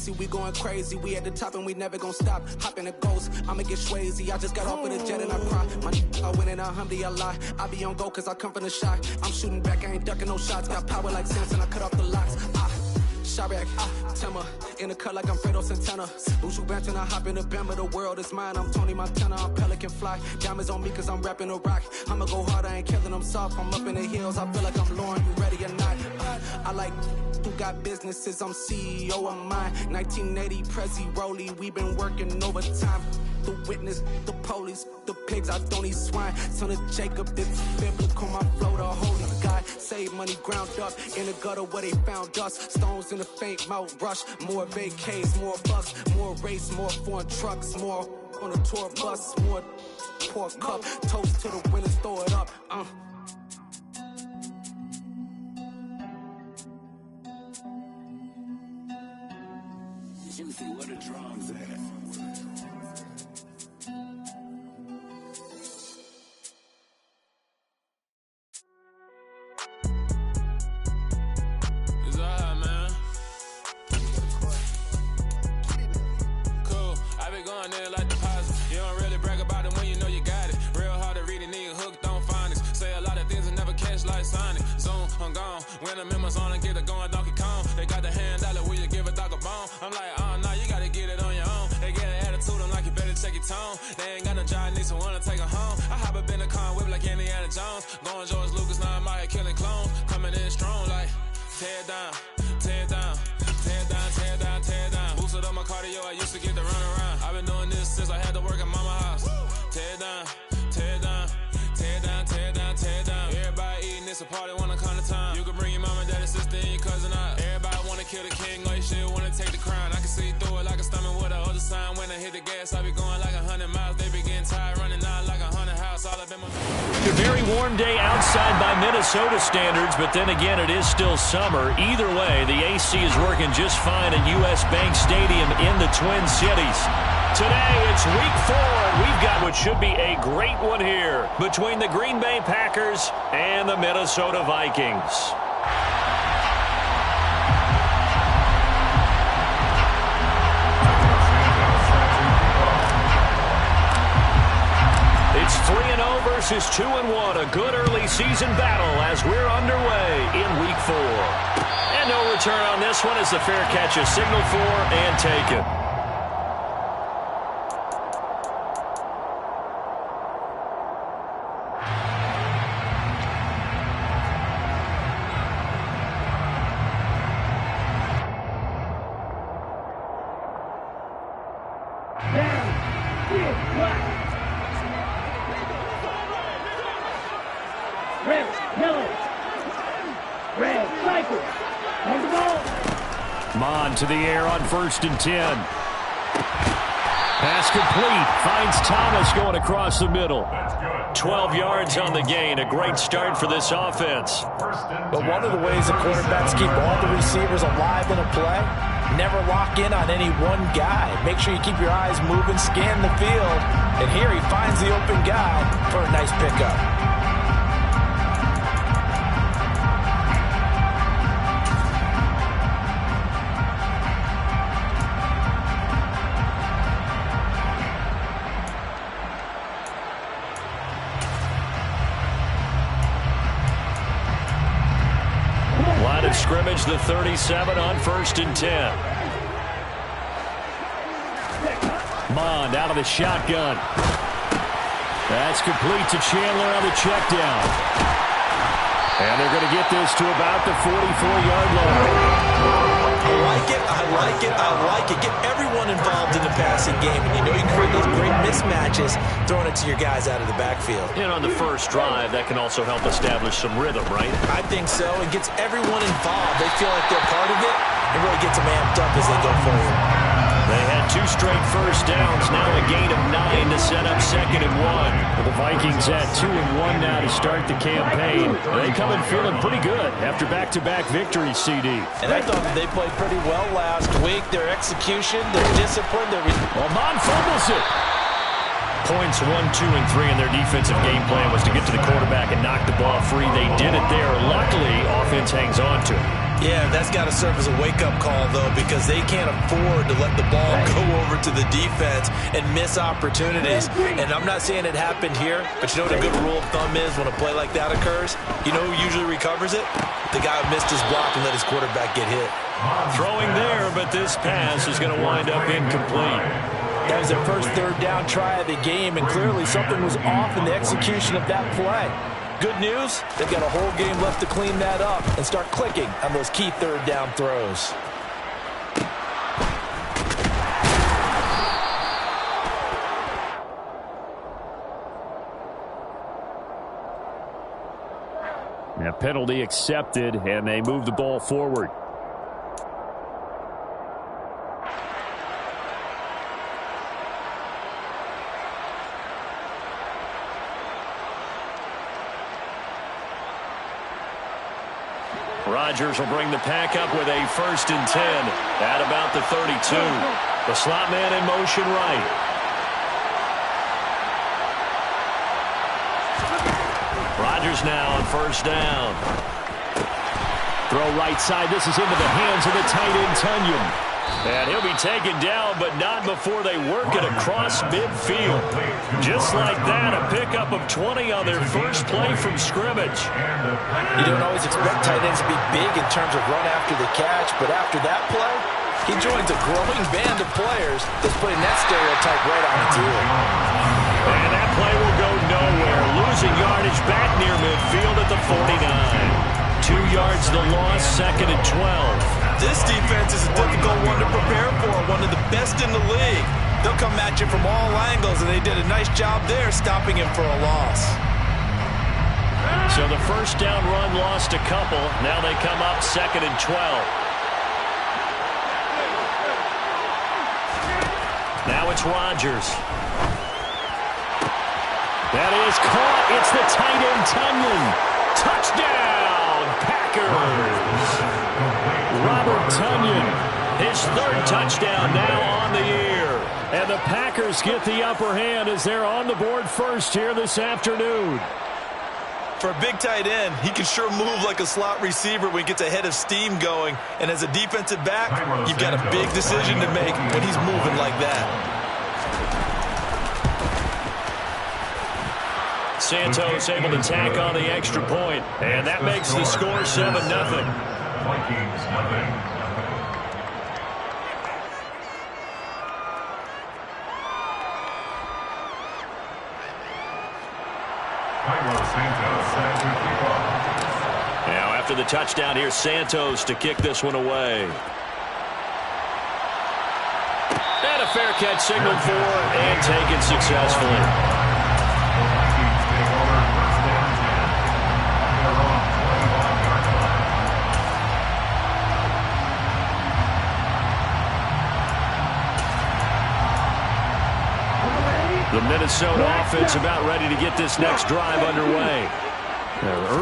crazy, we going crazy. We at the top and we never gonna stop. Hop in a ghost, I'ma get swayzy. I just got off of the jet and I cry. My I win in a Humvee, I lie. I be on go cause I come from the shot. I'm shooting back, I ain't ducking no shots. Got power like Samson, I cut off the locks. Shot back, Timber, in the cut like I'm Fredo Santana. Buju Banton, I hop in the Bama, the world is mine. I'm Tony Montana, I'm Pelican Fly. Diamonds on me cause I'm rapping a rock. I'ma go hard, I ain't killing them soft. I'm up in the hills, I feel like I'm Lauren, you ready or not? I like who got businesses, I'm CEO of mine. 1980 Prezi Rolly, we been working overtime. The witness, the police, the pigs, I don't eat swine. Son of Jacob, this biblical, my flow, the holy God. Save money ground up in the gutter where they found us. Stones in the faint mouth rush. More vacays, more bucks, more race, more foreign trucks, more on a tour bus, more pour cup. Toast to the winners, throw it up. Juicy, where the drums at? Going there like deposit. You don't really brag about it when you know you got it. Real hard to read it, nigga hooked on phonics. Say a lot of things and never catch like Sonic. Zoom, I'm gone. When the members on and get it going Donkey Kong. They got the hand dollar, will you give a dog a bone? I'm like, oh no, you gotta get it on your own. They get an attitude, I'm like, you better check your tone. They ain't got no job, need someone to take her home. I hop up in the car and whip like Indiana Jones. Going George Lucas, now I'm out here killing clones. Coming in strong like, tear down, tear down, tear down, tear down, tear down. Boosted up my cardio, I used to get the run around. I've been doing this since I had to work at mama house. Tear down, tear down, tear down, tear down, tear down. Everybody eating, it's a party when I come to time. You can bring your mama, daddy, sister, and your cousin out. Everybody wanna kill the king, or you shit wanna take the crown. I can see through it like a stomach with a other sign. When I hit the gas, I be going like 100 miles. They be getting tired, running out like 100 house. All up in my... A very warm day outside by Minnesota standards, but then again, it is still summer. Either way, the AC is working just fine at U.S. Bank Stadium in the Twin Cities. Today, it's week 4, and we've got what should be a great one here between the Green Bay Packers and the Minnesota Vikings. It's 3-0 versus 2-1, a good early season battle as we're underway in week 4. And no return on this one as the fair catch is signaled for and taken. To the air on 1st and 10. Pass complete. Finds Thomas going across the middle. 12 yards on the gain. A great start for this offense. But one of the ways that quarterbacks keep all the receivers alive in a play, never lock in on any one guy. Make sure you keep your eyes moving, scan the field. And here he finds the open guy for a nice pickup. Scrimmage the 37 on 1st and 10. Mond out of the shotgun. That's complete to Chandler on the check down. And they're going to get this to about the 44-yard line. I like it, I like it, I like it. Get everyone involved in the passing game. And you know you create those great mismatches throwing it to your guys out of the backfield. And on the first drive, that can also help establish some rhythm, right? I think so. It gets everyone involved. They feel like they're part of it and really gets them amped up as they go forward. They had 2 straight first downs, now a gain of 9 to set up 2nd and 1. Well, the Vikings at 2-1 now to start the campaign. They come in feeling pretty good after back-to-back victories, CD. And I thought that they played pretty well last week. Their execution, their discipline, their... Well, Mond fumbles it. Points 1, 2, and 3 in their defensive game plan was to get to the quarterback and knock the ball free. They did it there. Luckily, offense hangs on to it. Yeah, that's got to serve as a wake-up call, though, because they can't afford to let the ball go over to the defense and miss opportunities. And I'm not saying it happened here, but you know what a good rule of thumb is when a play like that occurs? You know who usually recovers it? The guy who missed his block and let his quarterback get hit. Throwing there, but this pass is going to wind up incomplete. That was their first third down try of the game, and clearly something was off in the execution of that play. Good news, they've got a whole game left to clean that up and start clicking on those key third down throws. Now penalty accepted, and they move the ball forward. Rodgers will bring the pack up with a 1st and 10 at about the 32. The slot man in motion right. Rodgers now on 1st down. Throw right side. This is into the hands of the tight end Tunyon. And he'll be taken down, but not before they work it across midfield. Just like that, a pickup of 20 on their first play from scrimmage. You don't always expect tight ends to be big in terms of run after the catch, but after that play, he joins a growing band of players that's putting that stereotype right on its ear. And that play will go nowhere. Losing yardage back near midfield at the 49. 2 yards the loss, 2nd and 12. This defense is a difficult one to prepare for, one of the best in the league. They'll come at you from all angles, and they did a nice job there stopping him for a loss. So the 1st down run lost a couple. Now they come up 2nd and 12. Now it's Rodgers. That is caught. It's the tight end Tunyon. Touchdown, Packers. Robert Tunyon, his 3rd touchdown now on the year. And the Packers get the upper hand as they're on the board first here this afternoon. For a big tight end, he can sure move like a slot receiver when he gets a head of steam going. And as a defensive back, you've got a big decision to make when he's moving like that. Santos able to tack on the extra point, and that makes the score 7-0. Vikings nothing. Now after the touchdown, here's Santos to kick this one away. And a fair catch signaled for and taken successfully. The Minnesota offense about ready to get this next drive underway.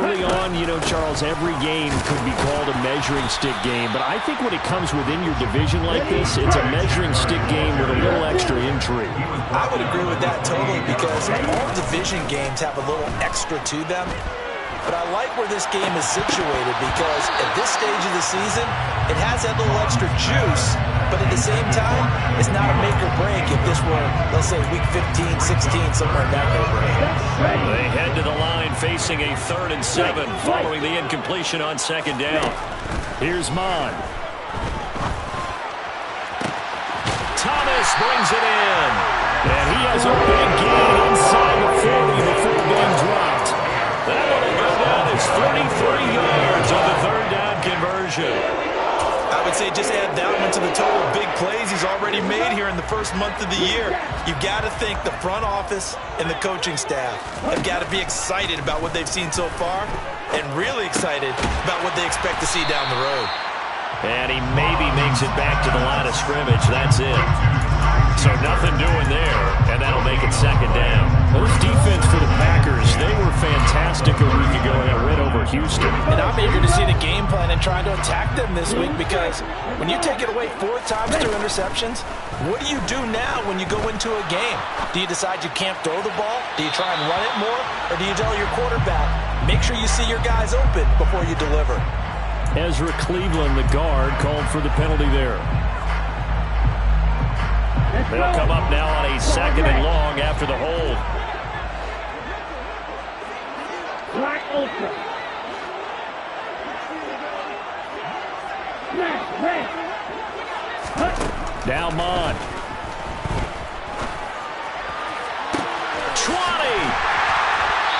Early on, you know, Charles, every game could be called a measuring stick game, but I think when it comes within your division like this, it's a measuring stick game with a little extra intrigue. I would agree with that totally because all division games have a little extra to them. But I like where this game is situated because at this stage of the season, it has that little extra juice, but at the same time, it's not a make or break if this were, let's say, week 15, 16, somewhere in that neighborhood. They head to the line facing a 3rd and 7 following the incompletion on 2nd down. Here's Mon. Thomas brings it in. And he has a big gain inside the 40 before being dropped. That one will go down as 33 yards on the 3rd down conversion. I would say just add that one to the total of big plays he's already made here in the first month of the year. You've got to think the front office and the coaching staff have got to be excited about what they've seen so far and really excited about what they expect to see down the road. And he maybe makes it back to the line of scrimmage. That's it. So nothing doing there, and that'll make it 2nd down. Well, this defense for the Packers, they were fantastic a week ago in that win over Houston. And I'm eager to see the game plan and trying to attack them this week because when you take it away 4 times through interceptions, what do you do now when you go into a game? Do you decide you can't throw the ball? Do you try and run it more? Or do you tell your quarterback, make sure you see your guys open before you deliver? Ezra Cleveland, the guard, called for the penalty there. They'll come up now on a 2nd and long after the hold. Now Mon. 20.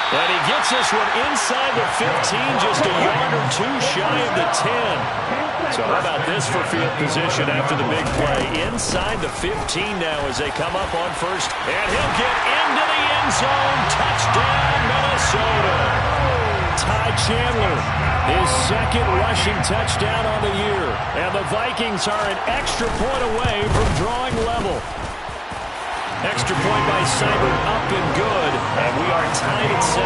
And he gets this one inside the 15, just a yard or two shy of the 10. So how about this for field position after the big play? Inside the 15 now as they come up on first. And he'll get into the end zone. Touchdown, Minnesota. Ty Chandler, his 2nd rushing touchdown on the year. And the Vikings are an extra point away from drawing level. Extra point by Seibert, up and good. And we are tied at 7.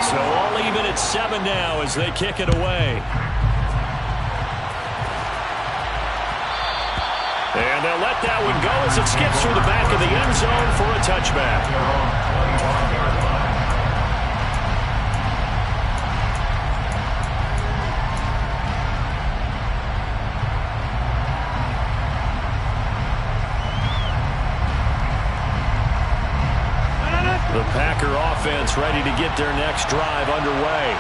So all even at 7 now as they kick it away. And they'll let that one go as it skips through the back of the end zone for a touchback. The Packer offense ready to get their next drive underway.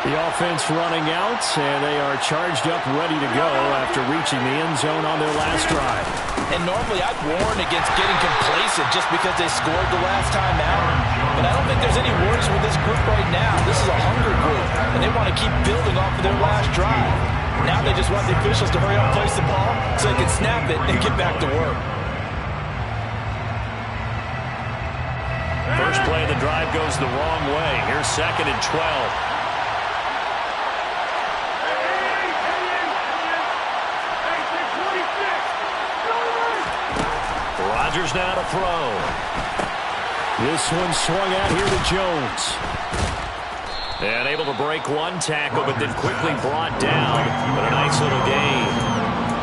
The offense running out, and they are charged up, ready to go after reaching the end zone on their last drive. And normally I'd warn against getting complacent just because they scored the last time out. But I don't think there's any worries with this group right now. This is a hunger group, and they want to keep building off of their last drive. Now they just want the officials to hurry up and place the ball so they can snap it and get back to work. First play of the drive goes the wrong way. Here's 2nd and 12. Rodgers now to throw. This one swung out here to Jones. And able to break one tackle, but then quickly brought down. But a nice little gain.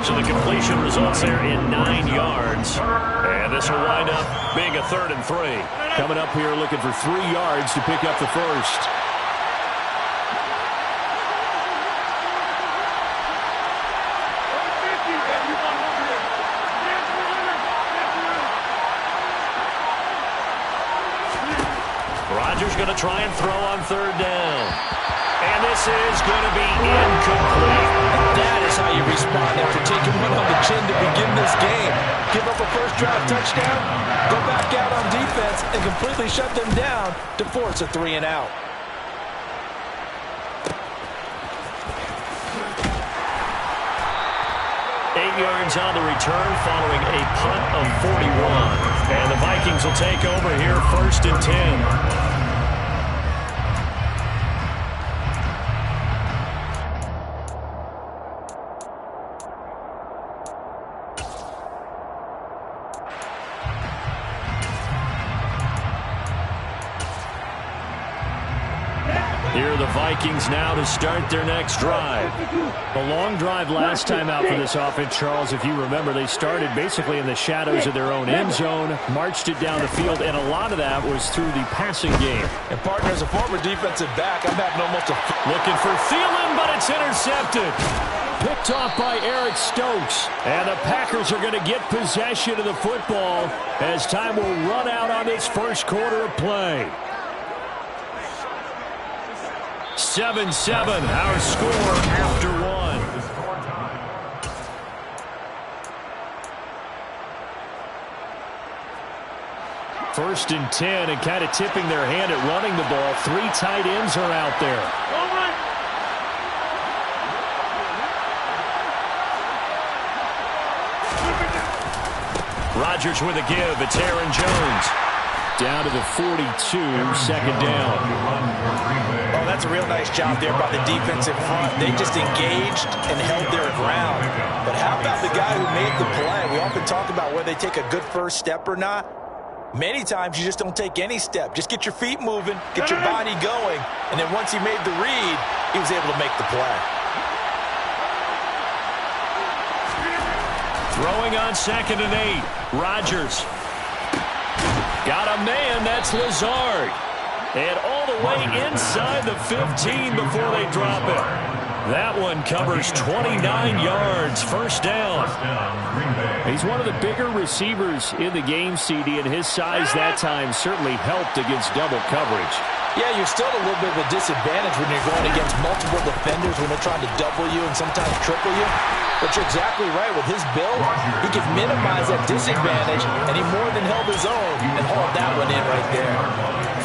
So the completion results there in 9 yards. And this will wind up being a 3rd and 3. Coming up here looking for 3 yards to pick up the first. Rodgers going to try and throw on 3rd down. And this is going to be incomplete. That is how you respond after taking one on the chin to begin this game. Give up a first drive touchdown, go back out on defense, and completely shut them down to force a 3 and out. Yards on the return following a punt of 41. And the Vikings will take over here 1st and 10. Here are the Vikings now to start their next drive. A long drive last time out for this offense, Charles. If you remember, they started basically in the shadows of their own end zone, marched it down the field, and a lot of that was through the passing game. And partner, as a former defensive back, I'm having almost a... Looking for Thielen, but it's intercepted. Picked off by Eric Stokes. And the Packers are going to get possession of the football as time will run out on this first quarter of play. 7-7, our score after 1. First and 10, and kind of tipping their hand at running the ball. 3 tight ends are out there. Rodgers with a give. It's Aaron Jones. Down to the 42, 2nd down. Oh, that's a real nice job there by the defensive front. They just engaged and held their ground. But how about the guy who made the play? We often talk about whether they take a good first step or not. Many times you just don't take any step. Just get your feet moving, get your body going, and then once he made the read, he was able to make the play. Throwing on 2nd and 8. Rodgers. Got a man, that's Lazard. And all the way inside the 15 before they drop it. That one covers 29 yards. First down. Green He's one of the bigger receivers in the game, CD, and his size that time certainly helped against double coverage. Yeah, you're still at a little bit of a disadvantage when you're going against multiple defenders when they're trying to double you and sometimes triple you. But you're exactly right. With his build, he can minimize that disadvantage, and he more than held his own and hauled that one in right there.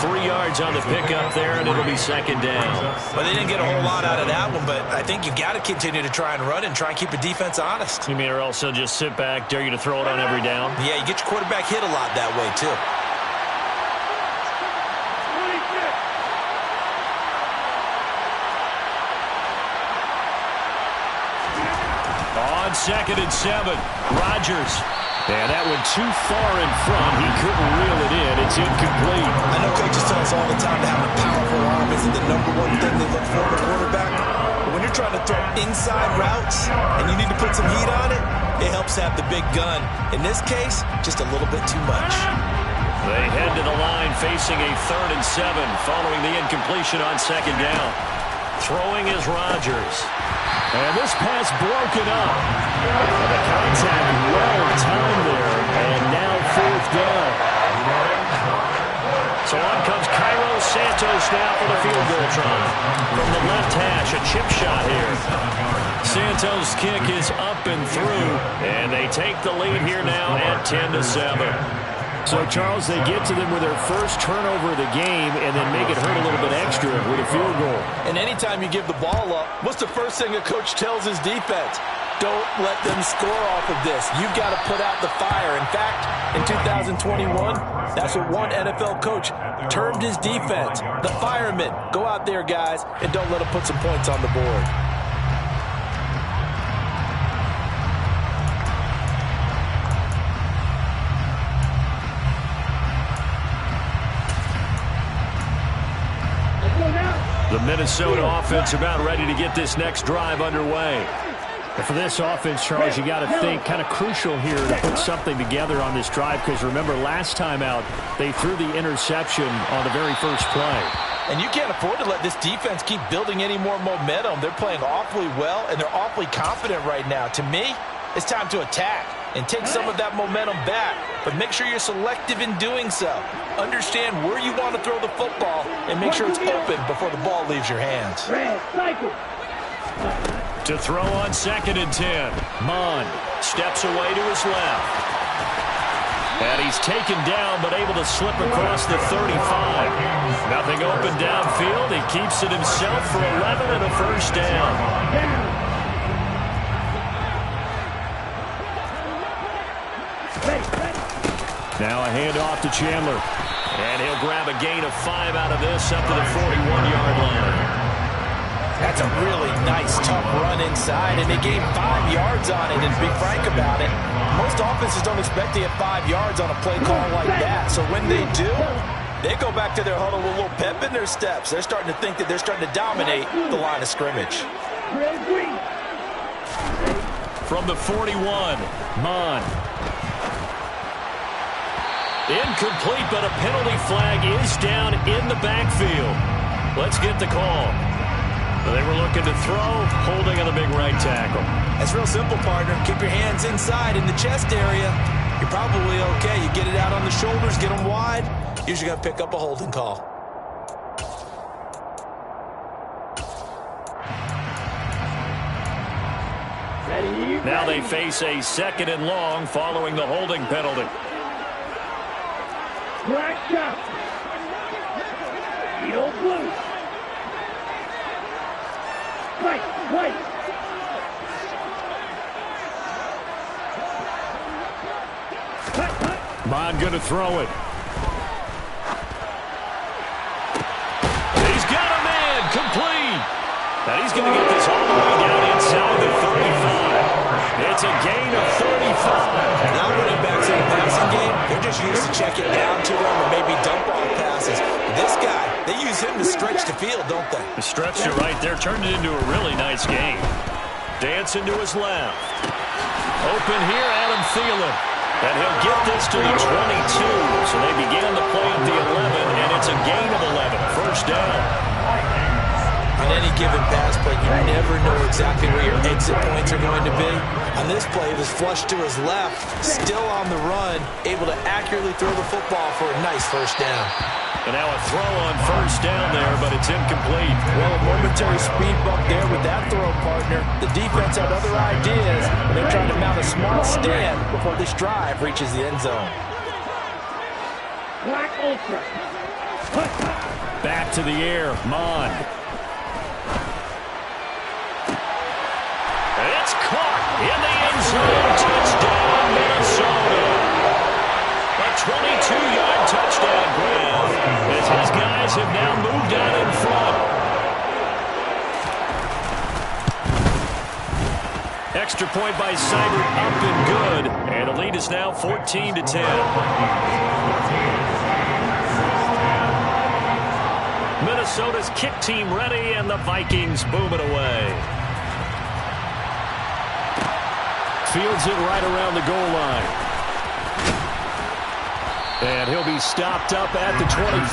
3 yards on the pickup there, and it'll be second down. Well, they didn't get a whole lot out of that one, but I think you got to continue to try and run and try and keep the defense honest. You mean or else he'll just sit back, dare you to throw it on every down? Yeah, you get your quarterback hit a lot that way, too. On 2nd and 7, Rodgers. And that one too far in front. He couldn't reel it in. It's incomplete. I know coaches tell us all the time to have a powerful arm isn't the #1 thing they look for in a quarterback. But when you're trying to throw inside routes and you need to put some heat on it, it helps have the big gun. In this case, just a little bit too much. They head to the line facing a 3rd and 7 following the incompletion on 2nd down. Throwing is Rodgers. And this pass broken up. And the contact well timed there. And now 4th down. So on comes Cairo Santos now for the field goal try. From the left hash, a chip shot here. Santos' kick is up and through. And they take the lead here now at 10-7. So, Charles, they get to them with their first turnover of the game and then make it hurt a little bit extra with a field goal. And anytime you give the ball up, what's the first thing a coach tells his defense? Don't let them score off of this. You've got to put out the fire. In fact, in 2021, that's what one NFL coach termed his defense. The firemen. Go out there, guys, and don't let them put some points on the board. The Minnesota offense about ready to get this next drive underway. And for this offense, Charles, you got to think kind of crucial here to put something together on this drive because remember last time out they threw the interception on the very first play. And you can't afford to let this defense keep building any more momentum. They're playing awfully well and they're awfully confident right now. To me, it's time to attack and take some of that momentum back. But make sure you're selective in doing so. Understand where you want to throw the football and make sure it's open before the ball leaves your hands. To throw on 2nd and 10. Mon steps away to his left. And he's taken down but able to slip across the 35. Nothing open downfield. He keeps it himself for 11 and a first down. Now a handoff to Chandler. And he'll grab a gain of 5 out of this up to the 41-yard line. That's a really nice, tough run inside, and they gained 5 yards on it, and to be frank about it, most offenses don't expect to get 5 yards on a play call like that. So when they do, they go back to their huddle with a little pep in their steps. They're starting to think that they're starting to dominate the line of scrimmage. From the 41, Mon. Incomplete, but a penalty flag is down in the backfield. Let's get the call. They were looking to throw, holding on the big right tackle. That's real simple, partner. Keep your hands inside in the chest area. You're probably okay. You get it out on the shoulders, get them wide. Usually got to pick up a holding call. Now they face a 2nd and long following the holding penalty. Black shot. Yellow blue. White. Mon going to throw it. He's got a man complete. And he's going to get this all the way down inside the 35. It's a gain of 35. Now running backs in the passing game, they're just used to check it down to him or maybe dump off passes. This guy, they use him to stretch the field, don't they? The stretch to right there turned it into a really nice game. Dancing to his left. Open here, Adam Thielen. And he'll get this to the 22. So they began the play at the 11, and it's a gain of 11. First down. On any given pass play, you never know exactly where your exit points are going to be. On this play, it was flushed to his left, still on the run, able to accurately throw the football for a nice first down. And now a throw on first down there, but it's incomplete. Well, a momentary speed bump there with that throw, partner. The defense had other ideas, and they're trying to mount a smart stand before this drive reaches the end zone. Black Ultra. Back to the air, Mond. It's caught in the end zone. Touchdown, Minnesota. A 22-yard touchdown grab as his guys have now moved out in front. Extra point by Seibert, up and good. And the lead is now 14-10. Minnesota's kick team ready, and the Vikings boom it away. Fields it right around the goal line. And he'll be stopped up at the 25.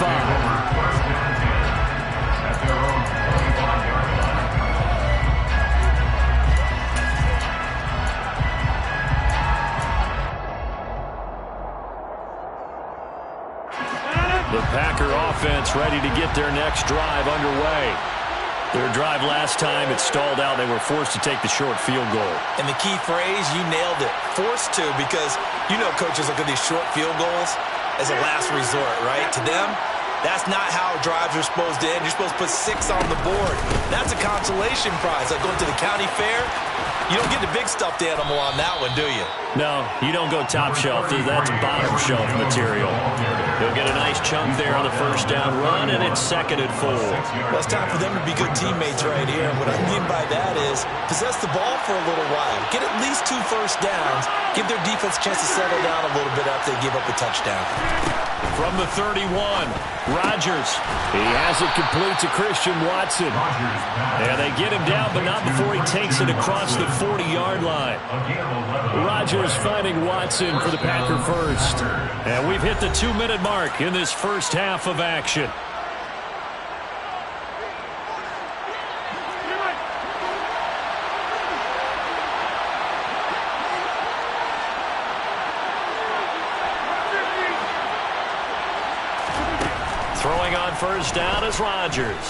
The Packer offense ready to get their next drive underway. Their drive last time, it stalled out. They were forced to take the short field goal. And the key phrase, you nailed it. Forced to, because you know coaches look at these short field goals as a last resort, right? To them, that's not how drives are supposed to end. You're supposed to put 6 on the board. That's a consolation prize. Like going to the county fair, you don't get the big stuffed animal on that one, do you? No, you don't go top shelf. That's bottom shelf material. He'll get a nice chunk there on the first down run, and it's 2nd and 4. Well, it's time for them to be good teammates right here. What I mean by that is possess the ball for a little while. Get at least 2 first downs. Give their defense a chance to settle down a little bit after they give up a touchdown. From the 31, Rodgers. He has it complete to Christian Watson. And they get him down, but not before he takes it across the 40-yard line. Rodgers finding Watson for the Packer first. And we've hit the 2-minute mark in this first half of action. Throwing on first down is Rodgers.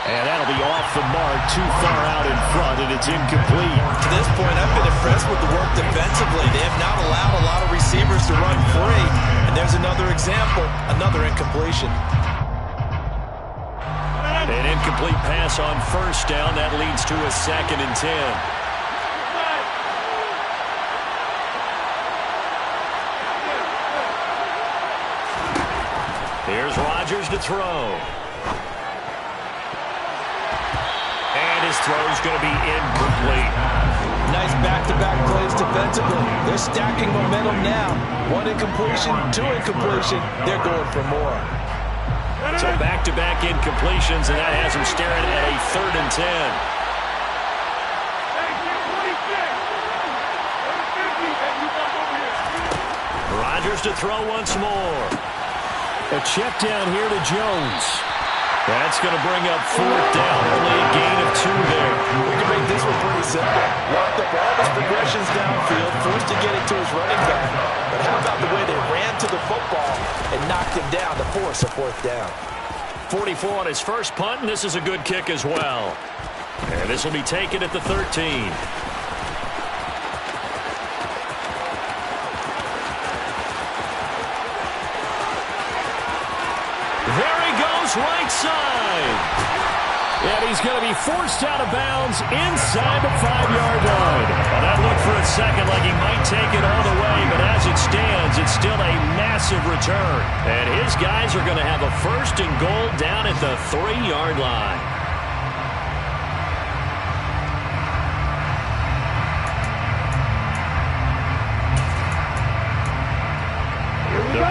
And that'll be off the mark, too far out in front, and it's incomplete. To this point, I've been impressed with the work defensively. They have not allowed a lot of receivers to run free. And there's another example, another incompletion. An incomplete pass on first down. That leads to a 2nd and 10. Here's Rodgers to throw. And his throw's going to be incomplete. Nice back-to-back plays defensively. They're stacking momentum now. 1 incompletion, 2 incompletion. They're going for more. So back-to-back incompletions, and that has him staring at a 3rd and 10. Rodgers to throw once more. A check down here to Jones. That's going to bring up 4th down, only a gain of 2 there. We can make this one pretty simple. Locked up all his progressions downfield, forced to get it to his running back. But how about the way they ran to the football and knocked him down to force a 4th down? 44 on his first punt, and this is a good kick as well. And this will be taken at the 13. Right side. And he's going to be forced out of bounds inside the 5-yard line. Well, that looked for a second like he might take it all the way, but as it stands, it's still a massive return. And his guys are going to have a 1st and goal down at the 3-yard line.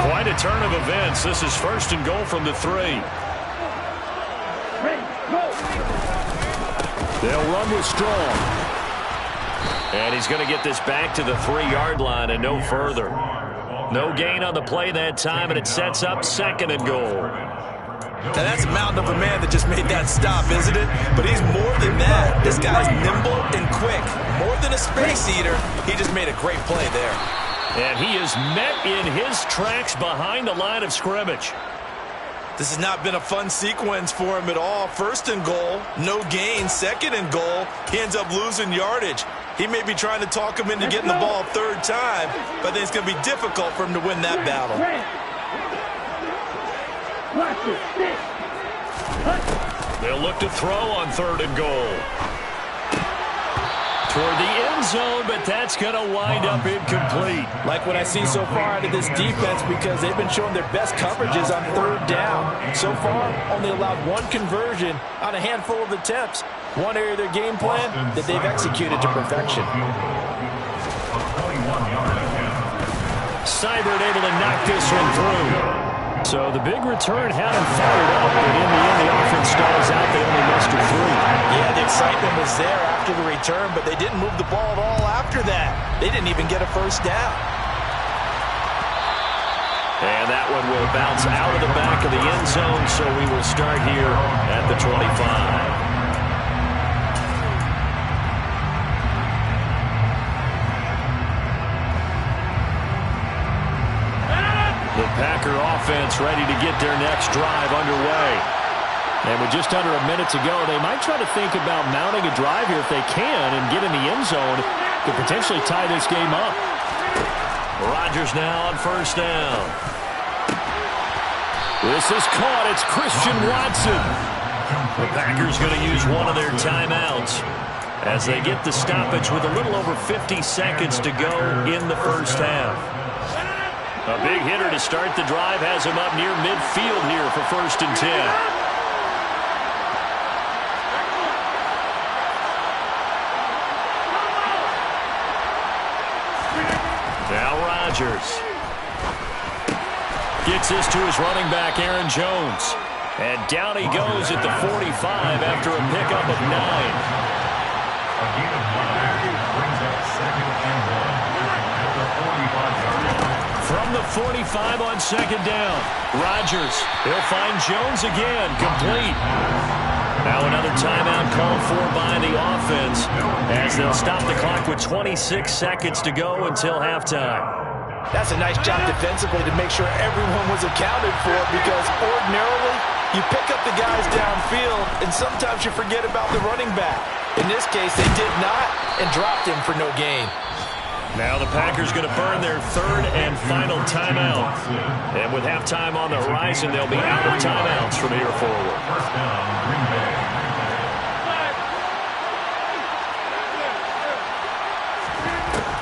Quite a turn of events. This is 1st and goal from the 3. They'll run with Strong. And he's going to get this back to the 3-yard line and no further. No gain on the play that time, and it sets up 2nd and goal. Now that's a mountain of a man that just made that stop, isn't it? But he's more than that. This guy's nimble and quick. More than a space eater, he just made a great play there. And he is met in his tracks behind the line of scrimmage. This has not been a fun sequence for him at all. 1st and goal, no gain. 2nd and goal, he ends up losing yardage. He may be trying to talk him into getting the ball 3rd time, but I think it's going to be difficult for him to win that battle. They'll look to throw on 3rd and goal. Toward the end zone, but that's going to wind up incomplete. Like what I see so far out of this defense, because they've been showing their best coverages on 3rd down. So far, only allowed 1 conversion on a handful of attempts. One area of their game plan that they've executed to perfection. Seibert able to knock this one through. So the big return had him fired up, but in the end, the offense stalls out. They only mustered 3. Yeah, the excitement was there after the return, but they didn't move the ball at all after that. They didn't even get a 1st down. And that one will bounce out of the back of the end zone, so we will start here at the 25. The Packer offense ready to get their next drive underway. And with just under a minute to go, they might try to think about mounting a drive here if they can and get in the end zone to potentially tie this game up. Rodgers now on 1st down. This is caught. It's Christian Watson. The Packers going to use one of their timeouts as they get the stoppage with a little over 50 seconds to go in the 1st half. A big hitter to start the drive has him up near midfield here for 1st and 10. Now Rodgers gets this to his running back, Aaron Jones. And down he goes at the 45 after a pickup of 9. From the 45 on 2nd down, Rodgers, he'll find Jones again, complete. Now another timeout called for by the offense as they'll stop the clock with 26 seconds to go until halftime. That's a nice job defensively to make sure everyone was accounted for, because ordinarily you pick up the guys downfield and sometimes you forget about the running back. In this case, they did not and dropped him for no gain. Now the Packers going to burn their 3rd and final timeout. And with halftime on the horizon, they'll be out of timeouts from here forward.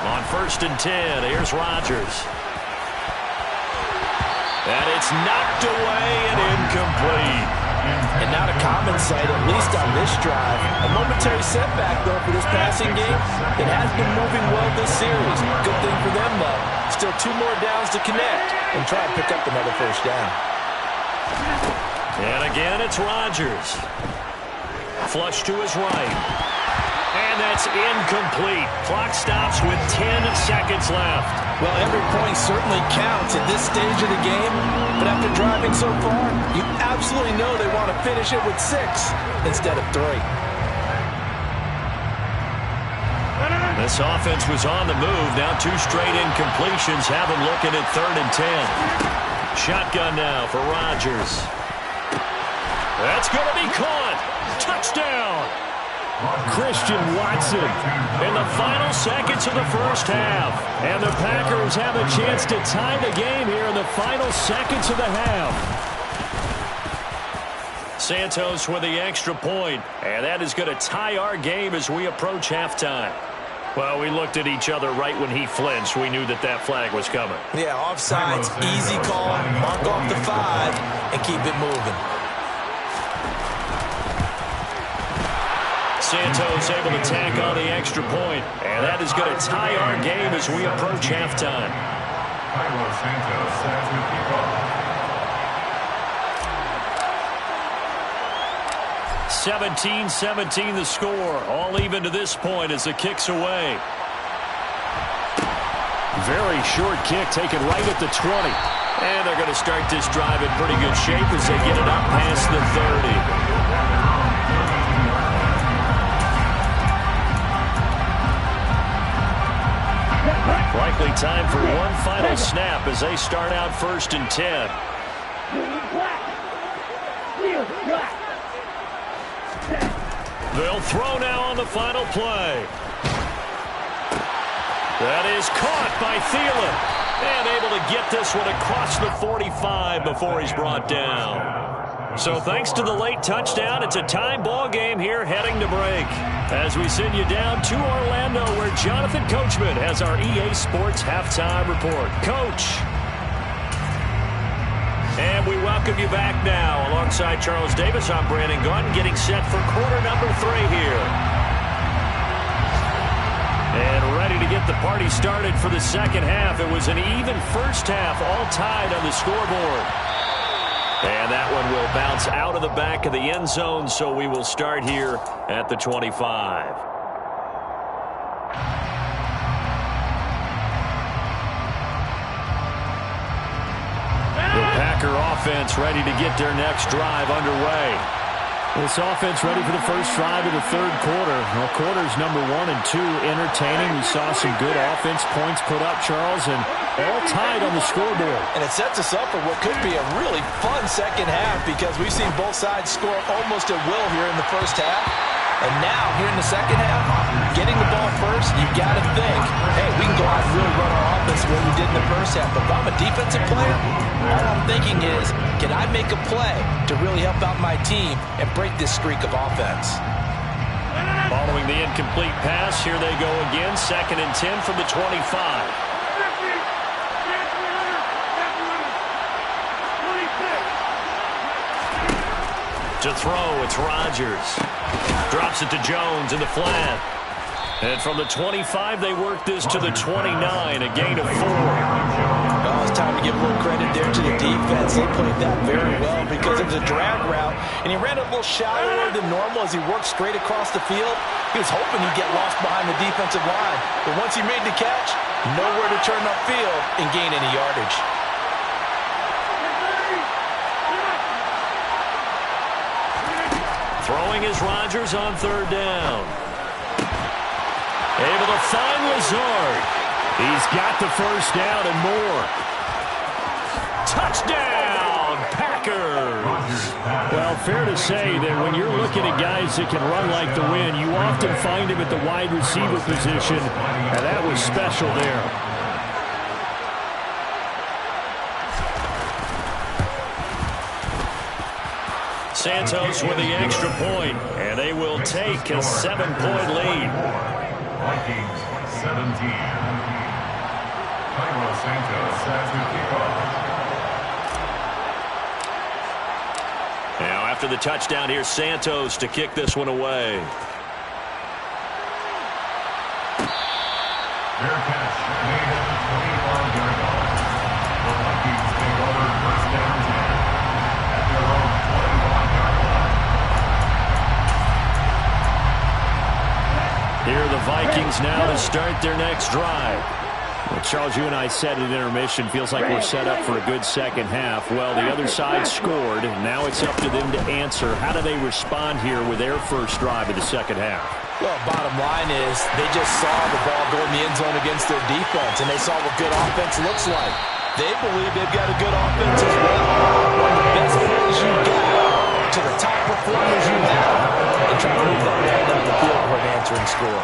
On 1st and 10, here's Rodgers. And it's knocked away and incomplete. And not a common sight, at least on this drive. A momentary setback, though, for this passing game. It has been moving well this series. Good thing for them, though. Still 2 more downs to connect and try and pick up another 1st down. And again, it's Rodgers. Flush to his right. And that's incomplete. Clock stops with 10 seconds left. Well, every point certainly counts at this stage of the game. But after driving so far, you absolutely know they want to finish it with 6 instead of 3. This offense was on the move. Now 2 straight incompletions have them looking at 3rd and 10. Shotgun now for Rodgers. That's going to be caught. Touchdown. Christian Watson in the final seconds of the 1st half. And the Packers have a chance to tie the game here in the final seconds of the half. Santos with the extra point, and that is going to tie our game as we approach halftime. Well, we looked at each other right when he flinched. We knew that that flag was coming. Yeah, offsides, easy call, mark off the 5, and keep it moving. Santos able to tack on the extra point, and that is going to tie our game as we approach halftime. 17-17 the score, all even to this point as the kick's away. Very short kick taken right at the 20. And they're going to start this drive in pretty good shape as they get it up past the 30. Likely time for one final snap as they start out 1st and 10. They'll throw now on the final play. That is caught by Thielen. And able to get this one across the 45 before he's brought down. So thanks to the late touchdown, it's a tie ball game here heading to break. As we send you down to Orlando, where Jonathan Coachman has our EA Sports halftime report. Coach. And we welcome you back now. Alongside Charles Davis, I'm Brandon Gaudin, getting set for quarter number 3 here. And ready to get the party started for the second half. It was an even first half, all tied on the scoreboard. And that one will bounce out of the back of the end zone, so we will start here at the 25. The Packer offense ready to get their next drive underway. This offense ready for the first drive of the third quarter. Well, quarters number 1 and 2 entertaining. We saw some good offense points put up, Charles, and all tied on the scoreboard. And it sets us up for what could be a really fun second half because we've seen both sides score almost at will here in the first half. And now, here in the second half, getting the ball first, you've got to think, hey, we can go out and really run our offense the way we did in the first half. But if I'm a defensive player, all I'm thinking is, can I make a play to really help out my team and break this streak of offense? Following the incomplete pass, here they go again. 2nd and 10 from the 25. To throw, it's Rodgers. Drops it to Jones in the flat. And from the 25, they work this to the 29, a gain of 4. Oh, it's time to give a little credit there to the defense. They played that very well because it was a drag route, and he ran a little shallower than normal as he worked straight across the field. He was hoping he'd get lost behind the defensive line, but once he made the catch, nowhere to turn upfield and gain any yardage. Throwing is Rodgers on 3rd down. Able to find Lazard. He's got the first down and more. Touchdown, Packers. Well, fair to say that when you're looking at guys that can run like the wind, you often find him at the wide receiver position, and that was special there. Santos with the extra point, and they will take a 7-point lead. Vikings 17. Carlos Santos has the kickoff. Now after the touchdown, here's Santos to kick this one away. Fair catch made at the 25-yard line. The Vikings take over 1st down 10 at their own 25-yard line. Here are the Vikings now to start their next drive. Well, Charles, you and I said at intermission, feels like we're set up for a good second half. Well, the other side scored. Now it's up to them to answer. How do they respond here with their first drive of the second half? Well, bottom line is they just saw the ball go in the end zone against their defense, and they saw what good offense looks like. They believe they've got a good offense as well. One of the best players you've got to the top performers you have, and try to move that ball down the field for an answering score.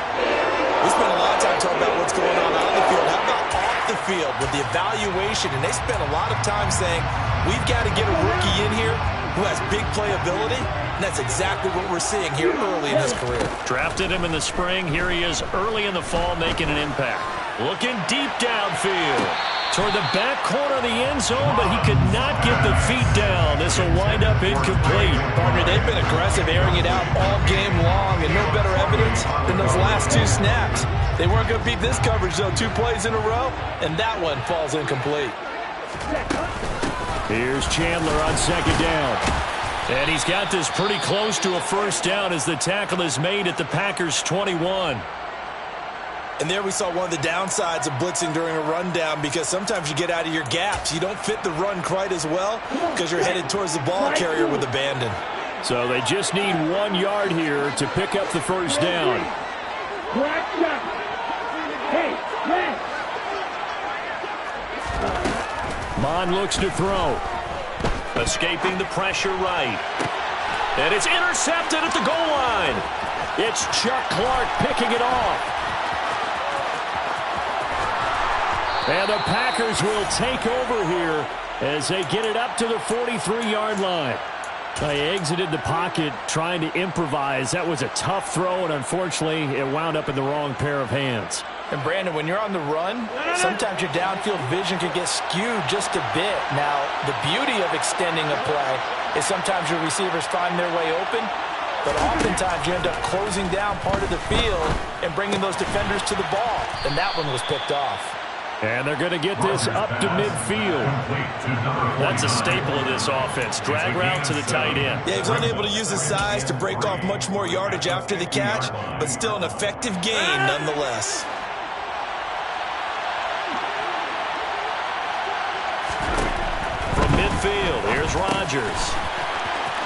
We spent a lot of time talking about what's going on the field. How about off the field with the evaluation? And they spent a lot of time saying, we've got to get a rookie in here who has big playability. And that's exactly what we're seeing here early in his career. Drafted him in the spring. Here he is early in the fall making an impact. Looking deep downfield toward the back corner of the end zone, but he could not get the feet down. This will wind up incomplete. Partner, they've been aggressive, airing it out all game long, and no better evidence than those last 2 snaps. They weren't going to beat this coverage, though. 2 plays in a row, and that one falls incomplete. Here's Chandler on 2nd down. And he's got this pretty close to a first down as the tackle is made at the Packers' 21. And there we saw one of the downsides of blitzing during a rundown, because sometimes you get out of your gaps. You don't fit the run quite as well because you're headed towards the ball carrier with abandon. So they just need 1 yard here to pick up the first down. Mon looks to throw. Escaping the pressure right. And it's intercepted at the goal line. It's Chuck Clark picking it off. And the Packers will take over here as they get it up to the 43-yard line. They exited the pocket trying to improvise. That was a tough throw, and unfortunately, it wound up in the wrong pair of hands. And, Brandon, when you're on the run, sometimes your downfield vision can get skewed just a bit. Now, the beauty of extending a play is sometimes your receivers find their way open, but oftentimes you end up closing down part of the field and bringing those defenders to the ball, and that one was picked off. And they're going to get this up to midfield. That's a staple of this offense. Drag route to the tight end. Yeah, he was unable to use his size to break off much more yardage after the catch, but still an effective gain nonetheless. From midfield, here's Rodgers.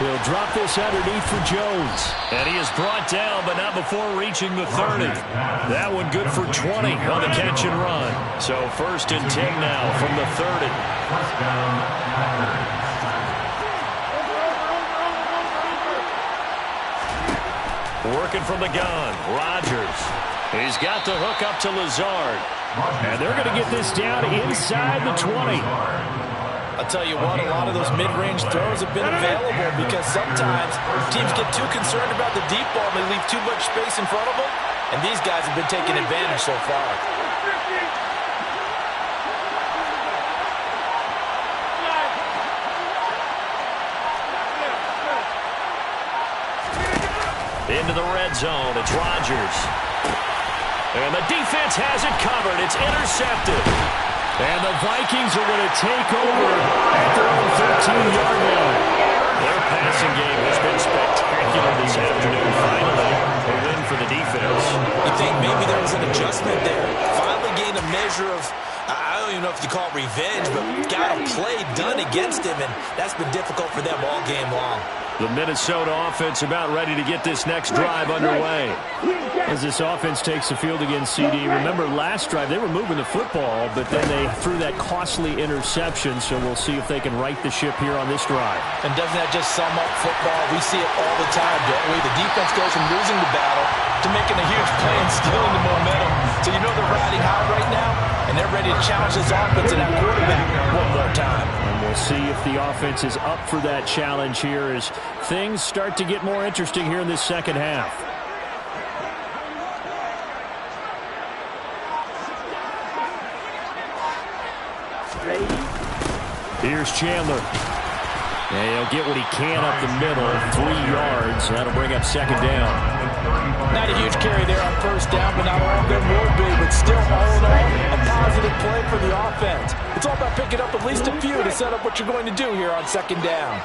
He'll drop this underneath for Jones. And he is brought down, but not before reaching the 30. That one good for 20 on the catch and run. So 1st and 10 now from the 30. Working from the gun, Rodgers. He's got the hook up to Lazard. And they're going to get this down inside the 20. I'll tell you what, a lot of those mid-range throws have been available because sometimes teams get too concerned about the deep ball. They leave too much space in front of them, and these guys have been taking advantage so far. Into the red zone, it's Rodgers. And the defense has it covered. It's intercepted. And the Vikings are going to take over at their own 13-yard line. Their passing game has been spectacular this afternoon. Finally, a win for the defense. You think maybe there was an adjustment there. Finally gained a measure of, I don't even know if you call it revenge, but got a play done against him, and that's been difficult for them all game long. The Minnesota offense about ready to get this next drive underway. As this offense takes the field against CD. Remember, last drive, they were moving the football, but then they threw that costly interception, so we'll see if they can right the ship here on this drive. And doesn't that just sum up football? We see it all the time, don't we? The defense goes from losing the battle to making a huge play and stealing the momentum. So you know they're riding high right now, and they're ready to challenge this offense and that quarterback one more time. And we'll see if the offense is up for that challenge here as things start to get more interesting here in this second half. Here's Chandler. And he'll get what he can up the middle, 3 yards. That'll bring up second down. Not a huge carry there on first down, but not all of them will be. But still, all in all, a positive play for the offense. It's all about picking up at least a few to set up what you're going to do here on second down.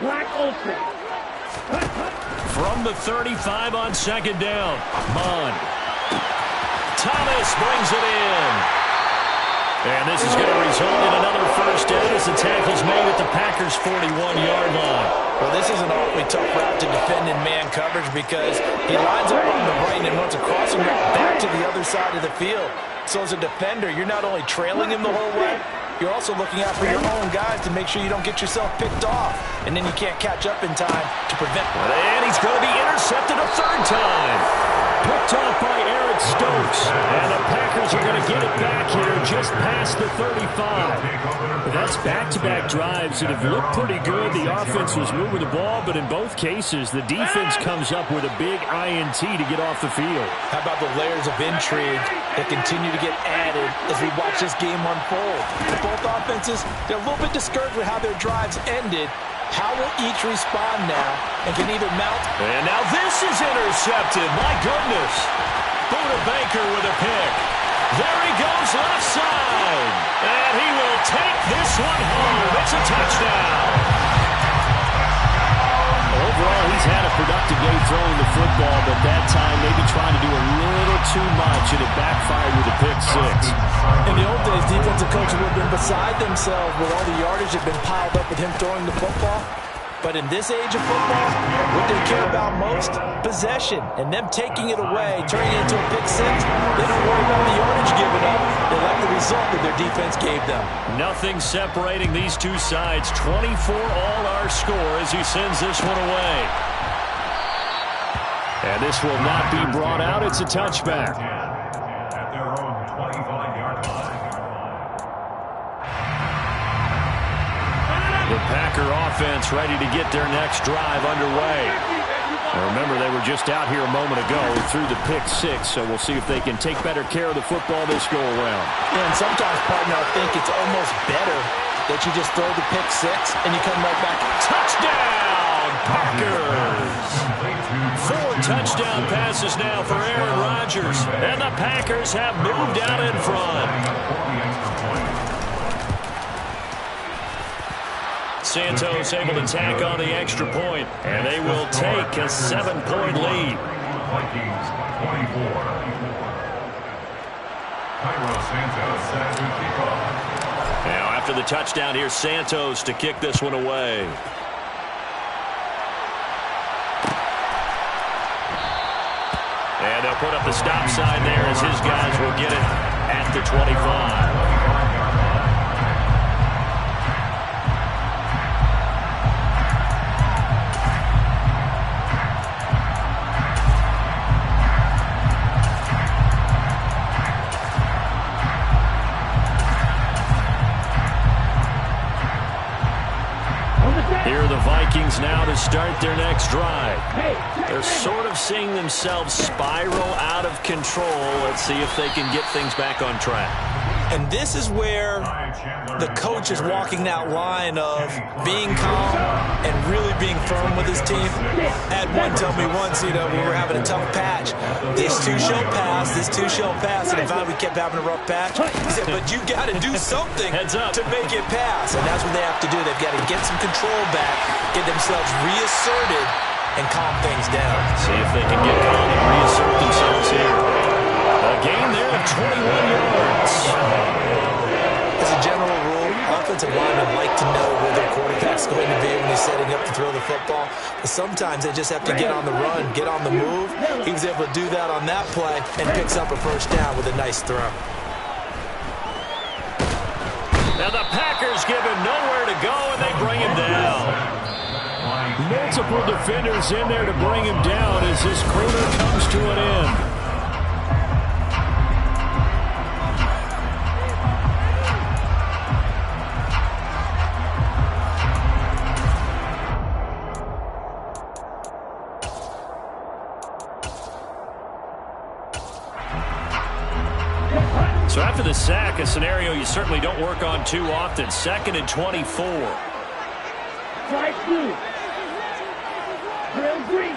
Black open. From the 35 on second down, Mon. Thomas brings it in. And this is going to result in another first down as the tackle's made at the Packers' 41-yard line. Well, this is an awfully tough route to defend in man coverage because he lines up on the right and runs a crossing route back to the other side of the field. So as a defender, you're not only trailing him the whole way, you're also looking out for your own guys to make sure you don't get yourself picked off. And then you can't catch up in time to prevent one. And he's going to be intercepted a third time. Picked off by Eric Stokes. And the Packers are going to get it back here just past the 35. That's back-to-back drives that have looked pretty good. The offense was moving the ball, but in both cases, the defense comes up with a big INT to get off the field. How about the layers of intrigue that continue to get added as we watch this game unfold? Both offenses, they're a little bit discouraged with how their drives ended. How will each respond now and can either mount? And now this is intercepted. My goodness. Buda Baker with a pick. There he goes left side. And he will take this one home. It's a touchdown. productive day throwing the football, but that time maybe trying to do a little too much, and it backfired with a pick six. In the old days, defensive coaches would have been beside themselves with all the yardage that had been piled up with him throwing the football. But in this age of football, what they care about most, possession, and them taking it away, turning it into a pick six. They don't worry about the yardage given up. They like the result that their defense gave them. Nothing separating these two sides. 24 all our score as he sends this one away. And this will not be brought out. It's a touchback. At their own 25-yard line. The Packer offense ready to get their next drive underway. Now remember, they were just out here a moment ago through the pick six, so we'll see if they can take better care of the football this go-around. And sometimes, partner, I think it's almost better that you just throw the pick six and you come right back. Touchdown, Packers! 4 touchdown passes now for Aaron Rodgers, and the Packers have moved out in front. Santos able to tack on the extra point, and they will take a 7-point lead. Vikings 24. Santos set to kick off. Now after the touchdown, here's Santos to kick this one away. And they'll put up the stop sign there as his guys will get it at the 25. Here are the Vikings now to start their next drive. They're sort of seeing themselves spiral out of control. Let's see if they can get things back on track. And this is where the coach is walking that line of being calm and really being firm with his team. I had one tell me once, we were having a tough patch. This too shall pass, this too shall pass. And finally we kept having a rough patch. He said, but you got to do something to make it pass. And that's what they have to do. They've got to get some control back, get themselves reasserted, and calm things down. See if they can get calm and reassert themselves here. A gain there of 21 yards. As a general rule, offensive linemen like to know where their quarterback's going to be when he's setting up to throw the football. But sometimes they just have to get on the run, get on the move. He was able to do that on that play and picks up a first down with a nice throw. Now the Packers give him nowhere to go, and they bring him down. Multiple defenders in there to bring him down as this quarter comes to an end. So after the sack, a scenario you certainly don't work on too often. 2nd and 24. Try blue. Drill green.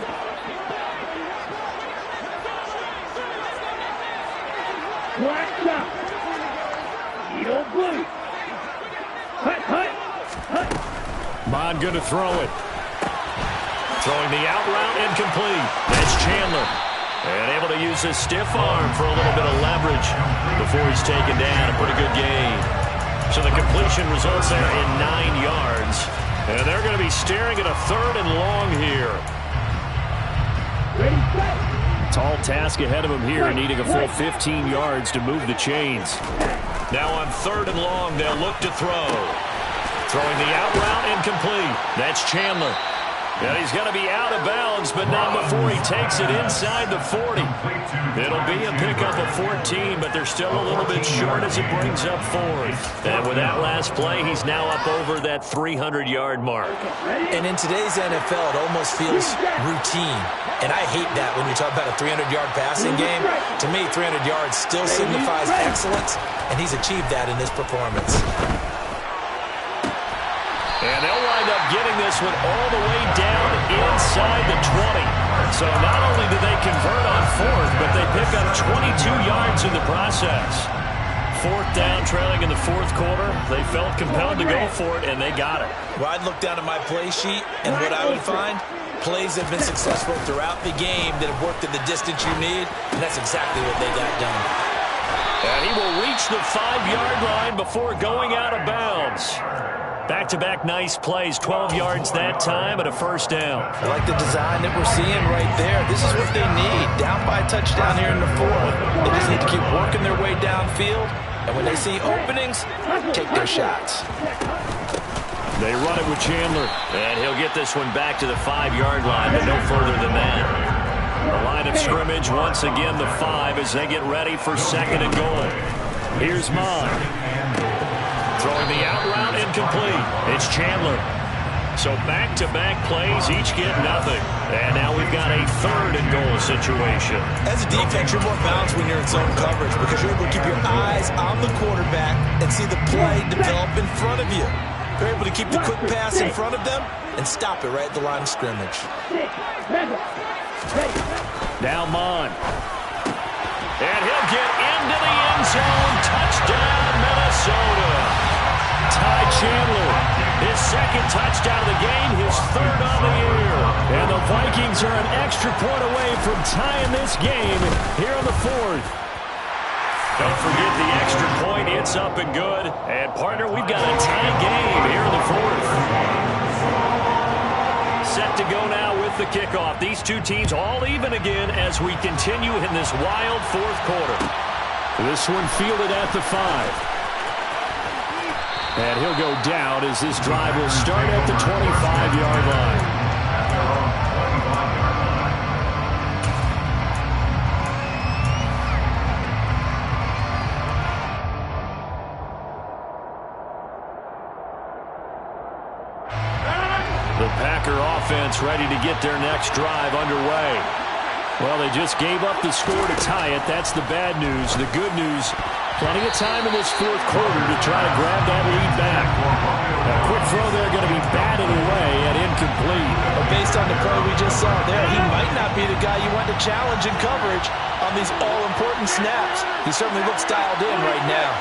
Black top. Yellow blue. Hut, hut, hut. Bond going to throw it. Throwing the out route incomplete. That's Chandler. And able to use his stiff arm for a little bit of leverage before he's taken down. A pretty good gain. So the completion results there in 9 yards. And they're going to be staring at a 3rd and long here. Tall task ahead of him here, needing a full 15 yards to move the chains. Now on 3rd and long, they'll look to throw. Throwing the out route incomplete. That's Chandler. And he's going to be out of bounds, but not before he takes it inside the 40. It'll be a pickup of 14, but they're still a little bit short as it brings up 4th. And with that last play, he's now up over that 300-yard mark. And in today's NFL, it almost feels routine. And I hate that when you talk about a 300-yard passing game. To me, 300 yards still signifies excellence, and he's achieved that in this performance. And they'll wind up getting this one all the way down inside the 20. So not only do they convert on 4th, but they pick up 22 yards in the process. 4th down, trailing in the 4th quarter. They felt compelled to go for it, and they got it. Well, I'd look down at my play sheet, and what I would find Plays have been successful throughout the game that have worked in the distance you need, and that's exactly what they got done. And he will reach the 5-yard line before going out of bounds. Back-to-back nice plays, 12 yards that time, and a first down. I like the design that we're seeing right there. This is what they need. Down by a touchdown here in the fourth. They just need to keep working their way downfield, and when they see openings, take their shots. They run it with Chandler, and he'll get this one back to the 5-yard line, but no further than that. The line of scrimmage, once again, the 5 as they get ready for second and goal. Here's Mon. Throwing the out route incomplete. It's Chandler. So back-to-back plays, each get nothing. And now we've got a third and goal situation. As a defense, you're more balanced when you're in zone coverage because you're able to keep your eyes on the quarterback and see the play develop in front of you. You're able to keep the quick pass in front of them and stop it right at the line of scrimmage. Now Mon. And he'll get into the end zone. Touchdown, Minnesota. Ty Chandler, his second touchdown of the game, his third on the year. And the Vikings are an extra point away from tying this game here in the fourth. Don't forget the extra point. It's up and good. And, partner, we've got a tie game here in the fourth. Set to go now with the kickoff. These two teams all even again as we continue in this wild fourth quarter. This one fielded at the 5. And he'll go down as this drive will start at the 25-yard line. The Packer offense ready to get their next drive underway. Well, they just gave up the score to tie it. That's the bad news. The good news, plenty of time in this fourth quarter to try to grab that lead back. A quick throw there going to be batted away and incomplete. But based on the play we just saw there, he might not be the guy you want to challenge in coverage on these all-important snaps. He certainly looks dialed in right now.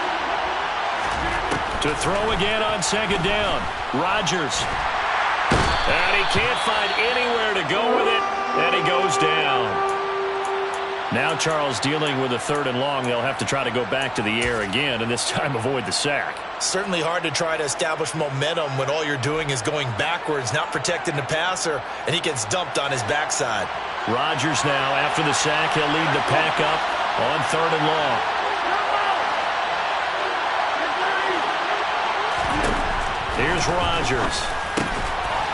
To throw again on second down, Rodgers. And he can't find anywhere to go with it, and he goes down. Now Charles dealing with a third and long. They'll have to try to go back to the air again, and this time avoid the sack. Certainly hard to try to establish momentum when all you're doing is going backwards, not protecting the passer, and he gets dumped on his backside. Rodgers now, after the sack, he'll lead the pack up on third and long. Here's Rodgers.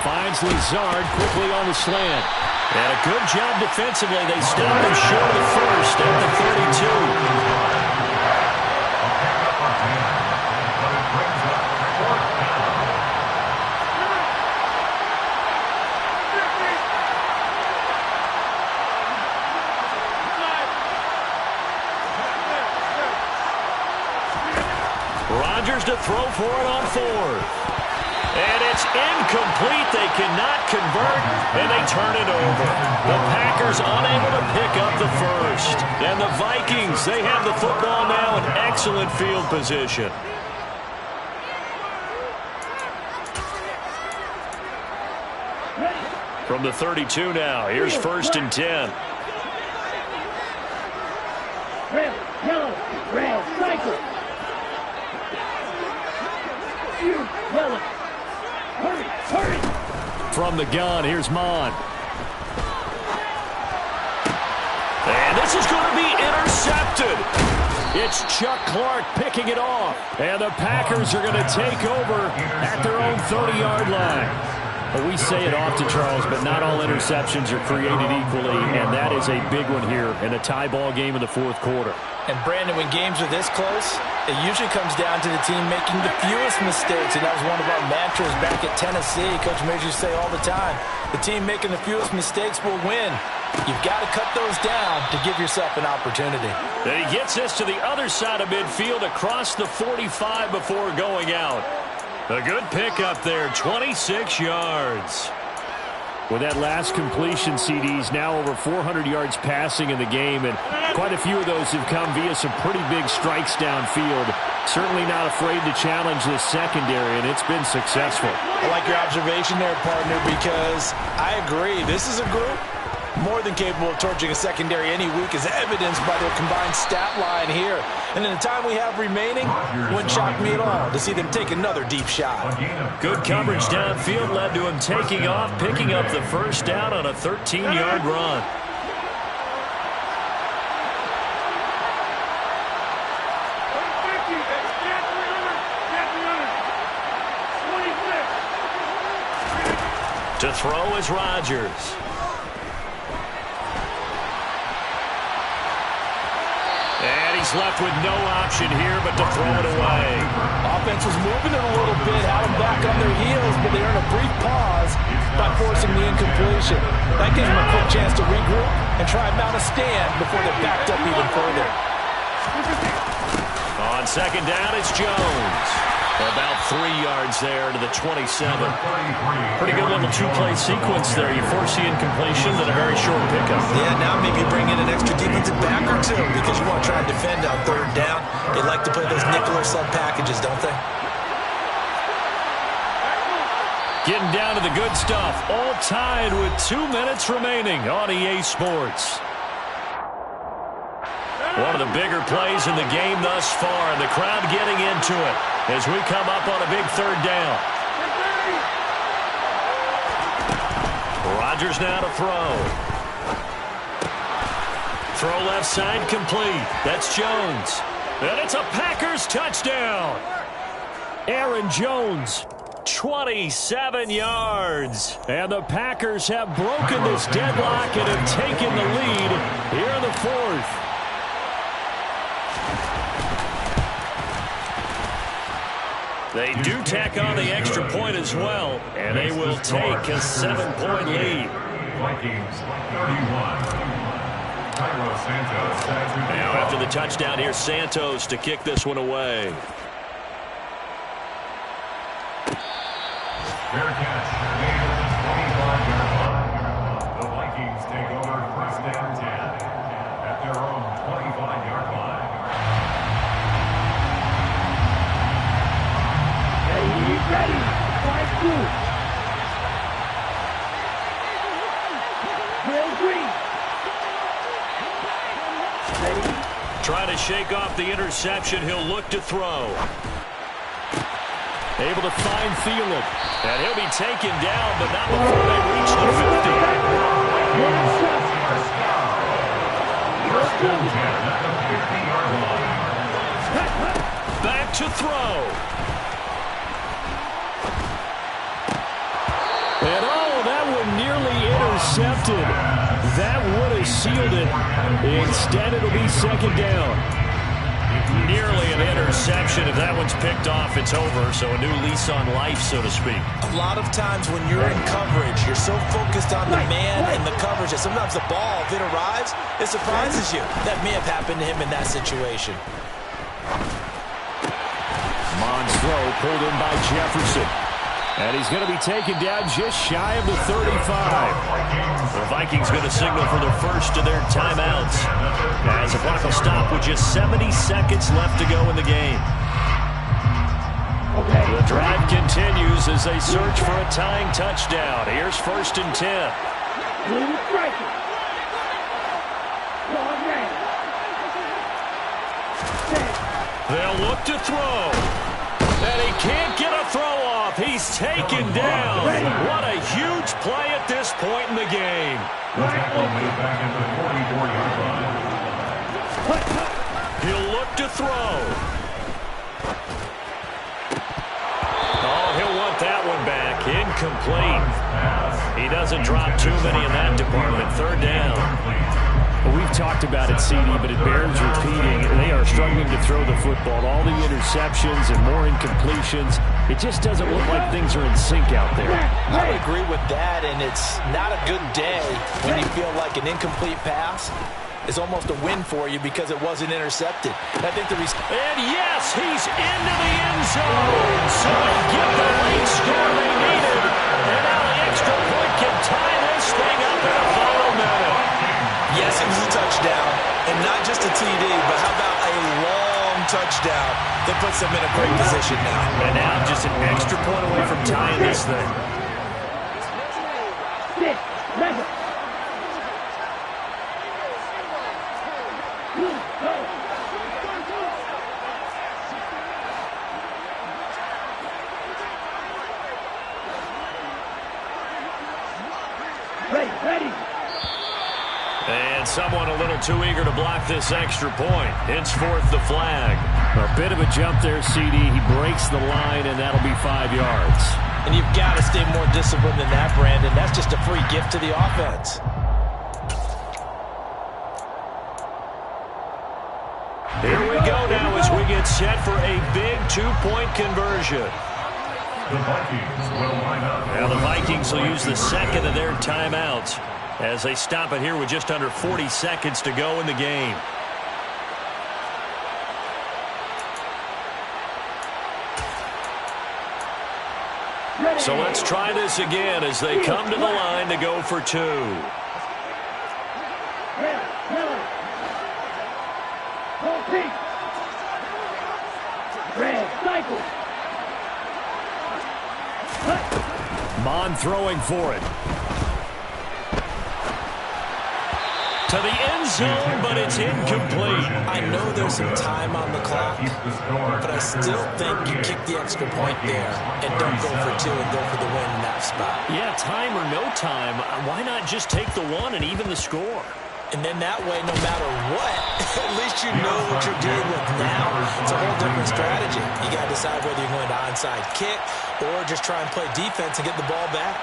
Finds Lazard quickly on the slant. And a good job defensively. They stop him short of the first at the 32. Rodgers to throw for it on fourth. And it's incomplete. They cannot convert, and they turn it over. The Packers unable to pick up the first. And the Vikings, they have the football now in excellent field position. From the 32 now, here's first and 10. Red, yellow, red, cycle. Yellow. Hurry, hurry. From the gun, here's Mon. And this is going to be intercepted. It's Chuck Clark picking it off. And the Packers are going to take over at their own 30-yard line. Well, we say it often, Charles, but not all interceptions are created equally, and that is a big one here in a tie ball game in the fourth quarter. And, Brandon, when games are this close, it usually comes down to the team making the fewest mistakes, and that was one of our mantras back at Tennessee. Coach Major used to say all the time, the team making the fewest mistakes will win. You've got to cut those down to give yourself an opportunity. Then he gets this to the other side of midfield across the 45 before going out. A good pickup there, 26 yards. With that last completion, CD's now over 400 yards passing in the game, and quite a few of those have come via some pretty big strikes downfield. Certainly not afraid to challenge this secondary, and it's been successful. I like your observation there, partner, because I agree. This is a group more than capable of torching a secondary any week, as evidenced by their combined stat line here. And in the time we have remaining, wouldn't shock me at all to see them take another deep shot. Good coverage downfield led to him taking off, picking up the first down on a 13-yard run. To throw is Rodgers. And he's left with no option here but to throw it away. Offense was moving it a little bit, had them back on their heels, but they earned a brief pause by forcing the incompletion. That gives them a quick chance to regroup and try and mount a stand before they're backed up even further. On second down, it's Jones. About 3 yards there to the 27. Pretty good little two-play sequence there. You force the incompletion, then a very short pickup. Yeah, now maybe you bring in an extra defensive back or two because you want to try and defend on third down. They like to play those nickel or sub packages, don't they? Getting down to the good stuff. All tied with 2 minutes remaining on EA Sports. One of the bigger plays in the game thus far, and the crowd getting into it as we come up on a big third down. Rodgers now to throw. Throw left side complete. That's Jones. And it's a Packers touchdown. Aaron Jones, 27 yards. And the Packers have broken this deadlock and have taken the lead here in the fourth. They do tack on the extra point as well, and they will take a 7-point lead. Vikings, 31. Now after the touchdown, here's Santos to kick this one away. Fair catch made at the 25-yard line. The Vikings take over first down 10 at their own 25-yard line. Ready, 5-2. Real green. Ready. Trying to shake off the interception. He'll look to throw. Able to find Thielen. And he'll be taken down, but not before they reach the 50. Back to throw. And oh, that one nearly intercepted. That would have sealed it. Instead, it'll be second down. Nearly an interception. If that one's picked off, it's over. So a new lease on life, so to speak. A lot of times when you're in coverage, you're so focused on the man and the coverage that sometimes the ball, if it arrives, it surprises you. That may have happened to him in that situation. Monstro pulled in by Jefferson. And he's going to be taken down just shy of the 35. The Vikings going to signal for the first of their timeouts as the clock will stop with just 70 seconds left to go in the game. The drive continues as they search for a tying touchdown. Here's 1st and 10. They'll look to throw. And he can't get a throw off. He's taken down. What a huge play at this point in the game. The tackle made back at the 44-yard line. He'll look to throw. Oh, he'll want that one back. Incomplete. He doesn't drop too many in that department. Third down. Well, we've talked about it, CD, but it bears repeating. They are struggling to throw the football. All the interceptions and more incompletions. It just doesn't look like things are in sync out there. I would agree with that, and it's not a good day when you feel like an incomplete pass is almost a win for you because it wasn't intercepted. I think and yes, he's into the end zone. So they get the late score they needed. And now the extra point can tie this thing up in the final minute. Yes, it was a touchdown, and not just a TD, but how about a long touchdown that puts them in a great position now. And now just an extra point away from tying this thing. And someone a little too eager to block this extra point. Henceforth, the flag. A bit of a jump there, CD. He breaks the line, and that'll be 5 yards. And you've got to stay more disciplined than that, Brandon. That's just a free gift to the offense. Here we go now as we get set for a big two-point conversion. The Vikings will line up. Now the Vikings will use the second of their timeouts as they stop it here with just under 40 seconds to go in the game. So let's try this again as they come to the line to go for two. Mon throwing for it. To the end zone, but it's incomplete. I know there's some time on the clock, but I still think you kick the extra point there and don't go for two and go for the win in that spot. Yeah, time or no time, why not just take the one and even the score? And then that way, no matter what, at least you know what you're dealing with now. It's a whole different strategy. You got to decide whether you're going to onside kick or just try and play defense and get the ball back.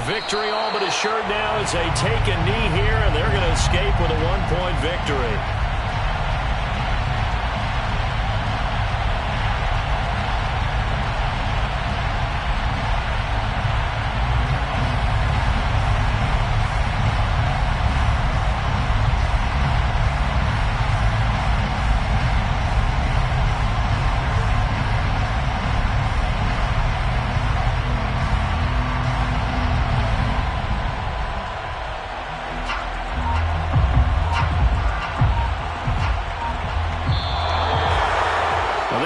Victory all but assured now as they take a knee here, and they're going to escape with a one-point victory.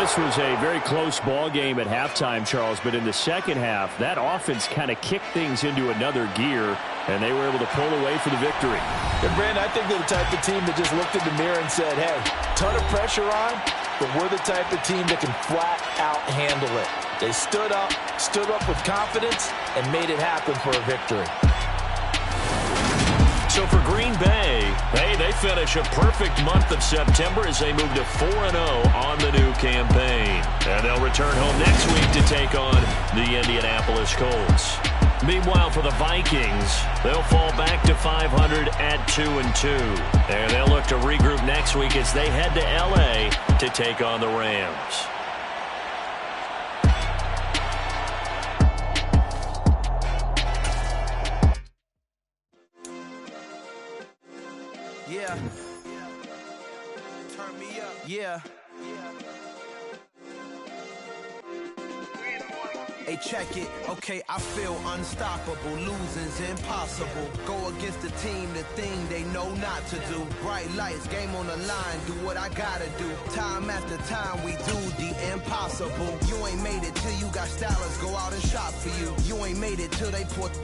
This was a very close ball game at halftime, Charles, but in the second half, that offense kind of kicked things into another gear, and they were able to pull away for the victory. And Brandon, I think they're the type of team that just looked in the mirror and said, hey, ton of pressure on, but we're the type of team that can flat out handle it. They stood up with confidence, and made it happen for a victory. So for Green Bay, they finish a perfect month of September as they move to 4-0 on the new campaign. And they'll return home next week to take on the Indianapolis Colts. Meanwhile, for the Vikings, they'll fall back to 500 at 2-2. And they'll look to regroup next week as they head to L.A. to take on the Rams. Yeah. Turn me up. Yeah. Hey, check it. Okay, I feel unstoppable. Losing's impossible. Go against the team, the thing they know not to do. Bright lights, game on the line. Do what I gotta do. Time after time, we do the impossible. You ain't made it till you got stylers go out and shop for you. You ain't made it till they put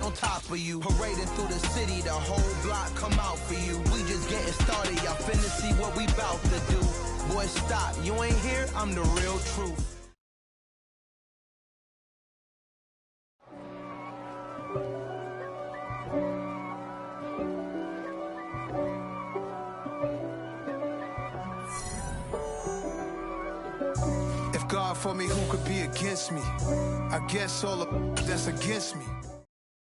on top of you. Parading through the city, the whole block come out for you. We just getting started, y'all finna see what we bout to do. Boy, stop, you ain't here, I'm the real truth. If God for me, who could be against me? I guess all of that's against me.